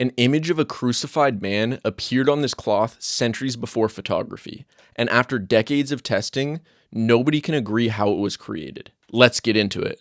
An image of a crucified man appeared on this cloth centuries before photography, and after decades of testing, nobody can agree how it was created. Let's get into it.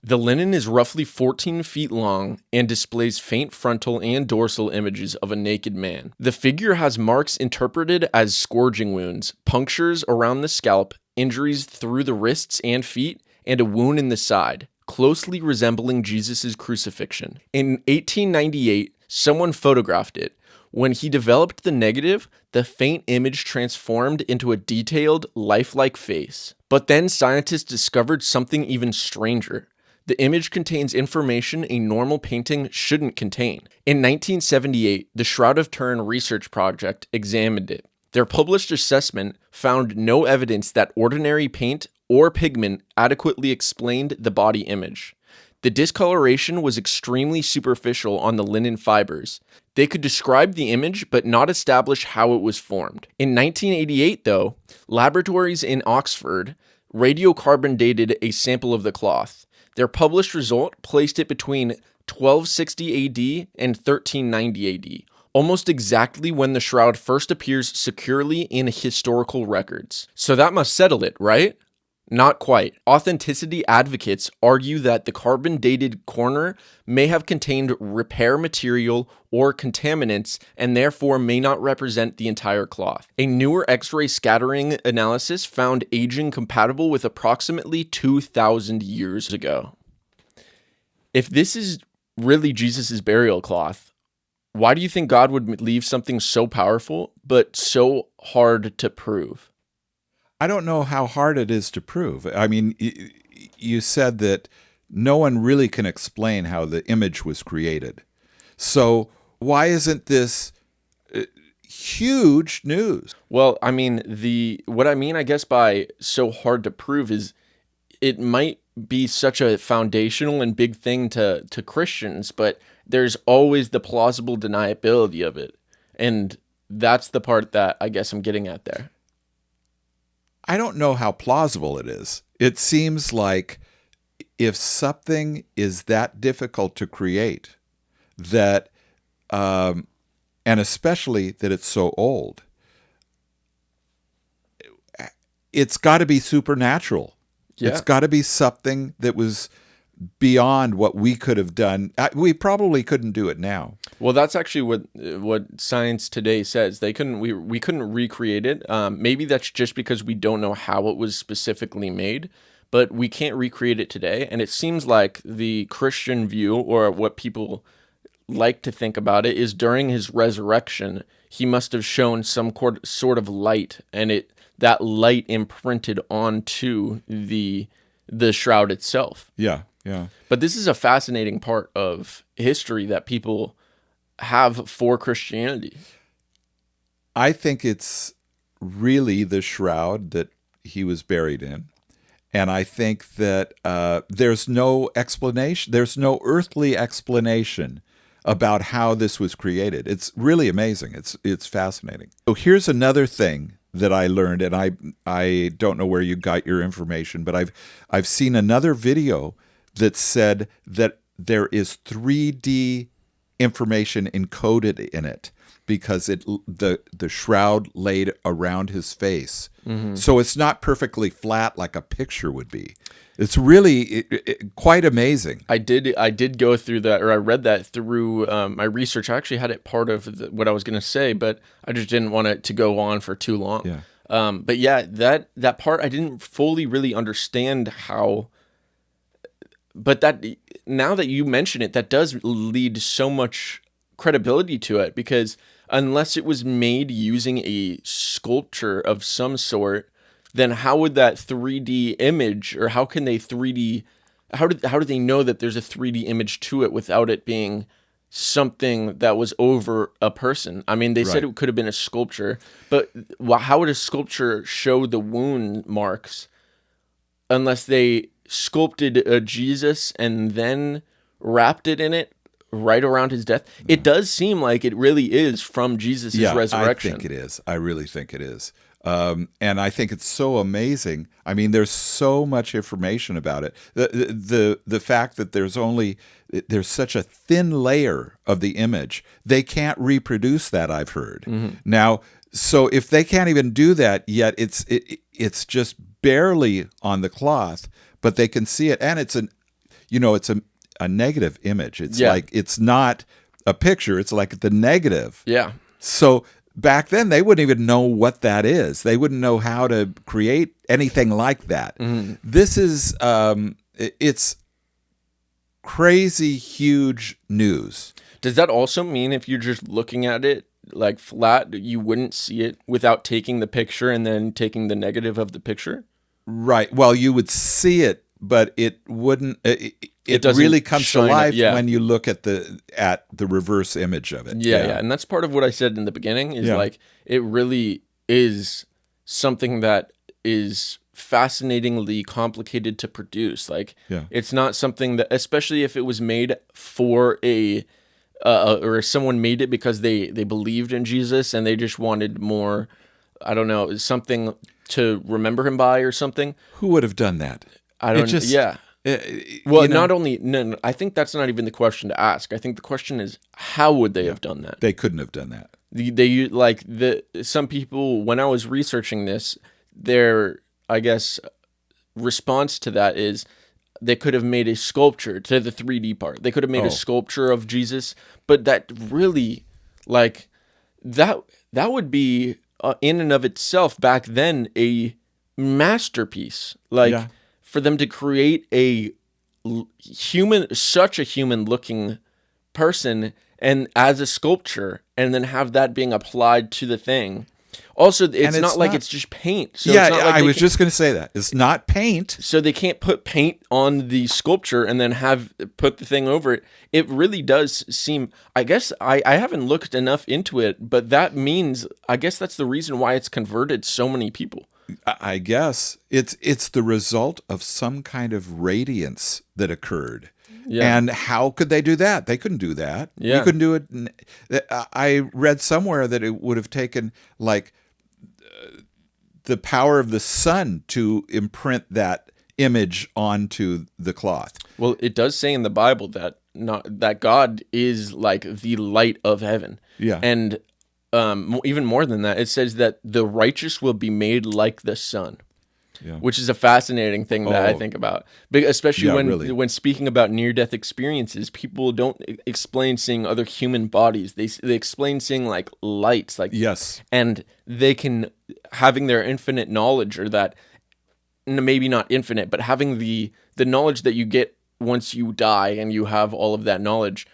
The linen is roughly 14 feet long and displays faint frontal and dorsal images of a naked man. The figure has marks interpreted as scourging wounds, punctures around the scalp, injuries through the wrists and feet, and a wound in the side, closely resembling Jesus' crucifixion. In 1898, someone photographed it. When he developed the negative, the faint image transformed into a detailed, lifelike face. But then scientists discovered something even stranger. The image contains information a normal painting shouldn't contain. In 1978, the Shroud of Turin research project examined it. Their published assessment found no evidence that ordinary paint or pigment adequately explained the body image. The discoloration was extremely superficial on the linen fibers. They could describe the image but not establish how it was formed. In 1988, though, laboratories in Oxford radiocarbon dated a sample of the cloth. Their published result placed it between 1260 AD and 1390 AD, almost exactly when the shroud first appears securely in historical records. So that must settle it, right? Not quite. Authenticity advocates argue that the carbon-dated corner may have contained repair material or contaminants and therefore may not represent the entire cloth. A newer X-ray scattering analysis found aging compatible with approximately 2,000 years ago. If this is really Jesus' burial cloth, why do you think God would leave something so powerful but so hard to prove? I don't know how hard it is to prove. I mean, you said that no one really can explain how the image was created. So why isn't this huge news? Well, I mean, I guess by so hard to prove is it might be such a foundational and big thing to Christians, but there's always the plausible deniability of it. And that's the part that I guess I'm getting at there. I don't know how plausible it is. It seems like if something is that difficult to create, that, and especially that it's so old, it's got to be supernatural. Yeah. It's got to be something that was beyond what we could have done. We probably couldn't do it now. Well, that's actually what science today says. We couldn't recreate it. Maybe that's just because we don't know how it was specifically made, but we can't recreate it today. And it seems like the Christian view, or what people like to think about it, is during his resurrection, he must have shown some sort of light, and that light imprinted onto the shroud itself. Yeah. Yeah. But this is a fascinating part of history that people have for Christianity. I think it's really the shroud that he was buried in. And I think that there's no explanation. There's no earthly explanation about how this was created. It's really amazing. It's fascinating. So here's another thing that I learned, and I don't know where you got your information, but I've seen another video that said that there is 3D information encoded in it because the shroud laid around his face. Mm-hmm. So it's not perfectly flat like a picture would be. It's really quite amazing. I did go through that, or I read that through my research. I actually had it part of what I was going to say, but I just didn't want it to go on for too long. Yeah. But yeah, that part I didn't fully really understand how. But that, now that you mention it, that does lead so much credibility to it, because unless it was made using a sculpture of some sort, then how would that 3D image, or how can they 3D, how do they know that there's a 3D image to it without it being something that was over a person? I mean, they said it could have been a sculpture, but how would a sculpture show the wound marks unless they sculpted a Jesus and then wrapped it in it right around his death? It does seem like it really is from Jesus' resurrection. I think it is. I really think it is. And I think it's so amazing. I mean, there's so much information about it. The fact that there's such a thin layer of the image, they can't reproduce that. I've heard. Now, so if they can't even do that yet, it's just barely on the cloth, but they can see it, and it's a negative image. It's like it's not a picture. It's like the negative. Yeah. So back then, they wouldn't even know what that is. They wouldn't know how to create anything like that. This is, it's crazy huge news. Does that also mean if you're just looking at it like flat, you wouldn't see it without taking the picture and then taking the negative of the picture? Right. Well, you would see it, but it wouldn't. It really comes to life when you look at the reverse image of it. Yeah, and that's part of what I said in the beginning. Is like it really is something that is fascinatingly complicated to produce. Like it's not something that, especially if it was made for a or someone made it because they believed in Jesus and they just wanted more. I don't know, something to remember him by or something. Who would have done that? I don't. Well, not only. No, I think that's not even the question to ask. I think the question is, how would they have done that? They couldn't have done that. They like some people. When I was researching this, their, I guess, response to that is they could have made a sculpture to the 3D part. They could have made a sculpture of Jesus, but that really, like, that would be in and of itself back then a masterpiece. Like for them to create a such a human looking person and as a sculpture, and then have that being applied to the thing. Also, it's not like it's just paint. So yeah, it's not like I was just going to say that. It's not paint. So they can't put paint on the sculpture and then put the thing over it. It really does seem, I guess, I haven't looked enough into it, but that means, I guess that's the reason why it's converted so many people. I guess it's the result of some kind of radiance that occurred. Yeah. And how could they do that? They couldn't do that. Yeah. You couldn't do it. I read somewhere that it would have taken like the power of the sun to imprint that image onto the cloth. Well, it does say in the Bible that that God is like the light of heaven. Yeah. And even more than that, it says that the righteous will be made like the sun. Yeah. Which is a fascinating thing that I think about, especially when speaking about near-death experiences. People don't explain seeing other human bodies. They explain seeing like lights, like and they can having their infinite knowledge, or that maybe not infinite, but having the knowledge that you get once you die and you have all of that knowledge.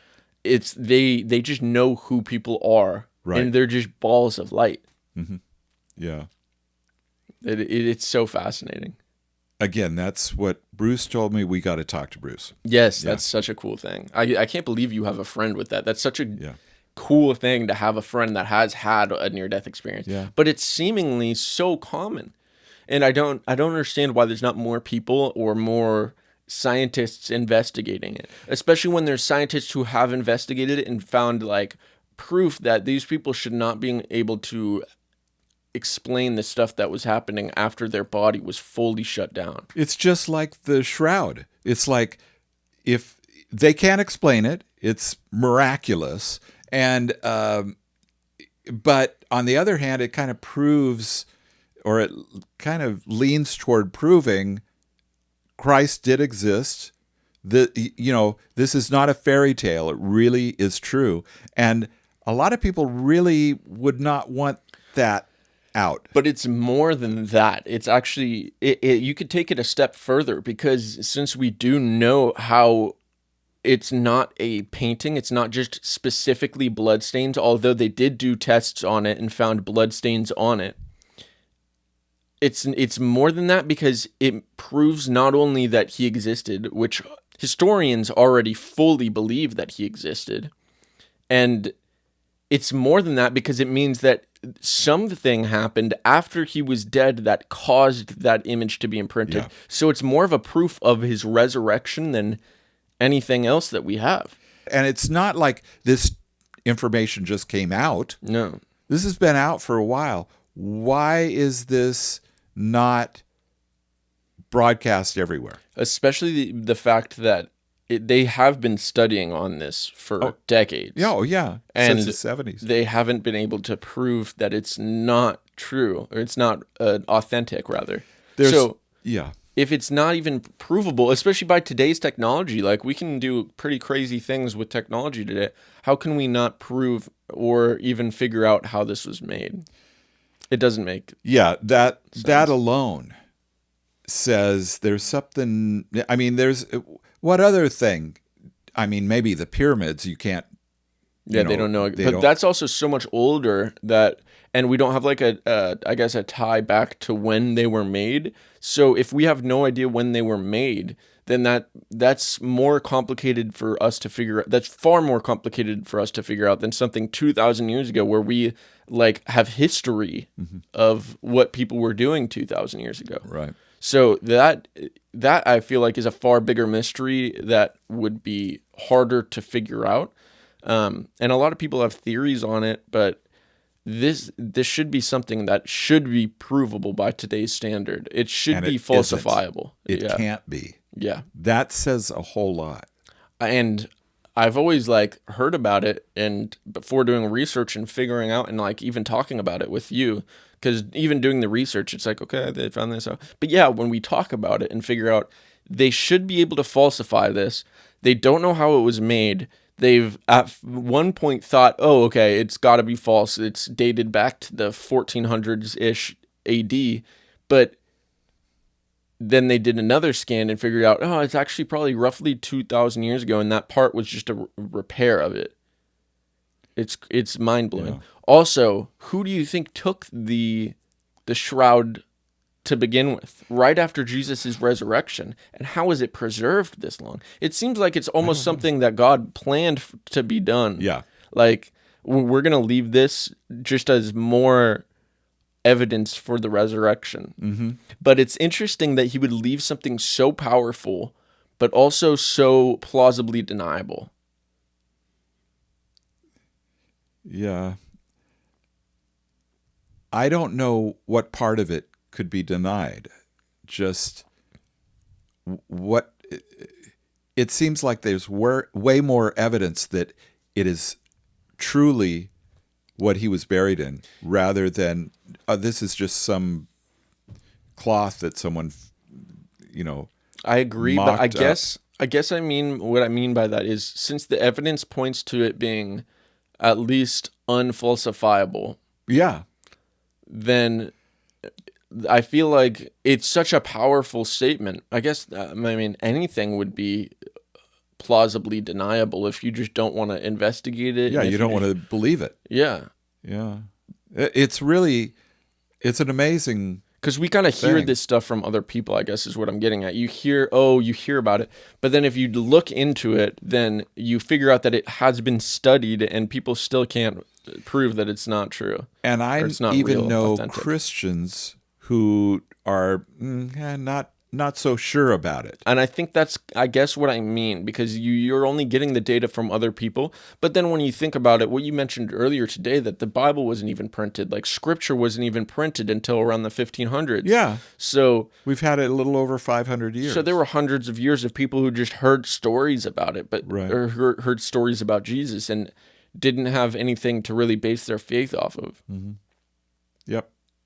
It's they just know who people are, and they're just balls of light. Mm-hmm. Yeah. It's so fascinating. Again, that's what Bruce told me. We got to talk to Bruce. Yes, that's such a cool thing. I can't believe you have a friend with that. That's such a cool thing to have a friend that has had a near-death experience. Yeah. But it's seemingly so common. And I don't understand why there's not more people or more scientists investigating it. Especially when there's scientists who have investigated it and found like proof that these people should not be able to explain the stuff that was happening after their body was fully shut down. It's just like the shroud. It's like if they can't explain it, it's miraculous. And but on the other hand, it kind of proves, or it kind of leans toward proving Christ did exist. This is not a fairy tale. It really is true. And a lot of people really would not want that out. But it's more than that. It's actually, you could take it a step further, because since we do know how it's not a painting, it's not just specifically bloodstains, although they did do tests on it and found bloodstains on it. It's more than that, because it proves not only that he existed, which historians already fully believe that he existed, and it's more than that because it means that something happened after he was dead that caused that image to be imprinted. Yeah. So it's more of a proof of his resurrection than anything else that we have. And it's not like this information just came out. No. This has been out for a while. why is this not broadcast everywhere? Especially the fact that they have been studying on this for decades. Yeah, oh yeah, and since the 70s. they haven't been able to prove that it's not true, or it's not authentic, rather. So yeah. if it's not even provable, especially by today's technology, like we can do pretty crazy things with technology today, how can we not prove or even figure out how this was made? It doesn't make that sense. alone says there's something. I mean, there's what other thing? I mean, maybe the pyramids you can't. Yeah, they don't know. But that's also so much older and we don't have like I guess a tie back to when they were made. So if we have no idea when they were made, then that's more complicated for us to figure out. That's far more complicated for us to figure out than something 2,000 years ago, where we like have history of what people were doing 2,000 years ago. Right. So that I feel like is a far bigger mystery that would be harder to figure out. And a lot of people have theories on it, but this should be something that should be provable by today's standard. It should be falsifiable. It can't be. Yeah. That says a whole lot. And I've always like heard about it, and before doing research and figuring out and like even talking about it with you, because even doing the research, it's like, okay, they found this out. But yeah, when we talk about it and figure out they should be able to falsify this, they don't know how it was made. They've at one point thought, oh, okay, it's got to be false. It's dated back to the 1400s-ish AD. But then they did another scan and figured out, oh, it's actually probably roughly 2,000 years ago, and that part was just a repair of it. It's mind-blowing. Yeah. Also, who do you think took the shroud to begin with, right after Jesus' resurrection? And how is it preserved this long? It seems like it's almost something that God planned to be done. Yeah. Like, we're going to leave this just as more evidence for the resurrection. Mm-hmm. But it's interesting that he would leave something so powerful, but also so plausibly deniable. Yeah. I don't know what part of it could be denied. Just what it seems like there's way more evidence that it is truly what he was buried in, rather than this is just some cloth that someone, I agree, but I guess I mean what I mean by that is, since the evidence points to it being at least unfalsifiable. Yeah. Then I feel like it's such a powerful statement. I guess, I mean, anything would be plausibly deniable if you just don't want to investigate it. Yeah, you don't want to believe it. Yeah. Yeah. It's an amazing... Because we kind of hear this stuff from other people, I guess is what I'm getting at. You hear about it. But then if you look into it, then you figure out that it has been studied and people still can't prove that it's not true. And I even know authentic Christians who are not so sure about it. And I think that's, I guess, what I mean, because you're only getting the data from other people. But then when you think about it, what you mentioned earlier today, that the Bible wasn't even printed, like scripture wasn't even printed until around the 1500s. Yeah. So we've had it a little over 500 years. So there were hundreds of years of people who just heard stories about it, or heard stories about Jesus and didn't have anything to really base their faith off of. Mm-hmm. Yep.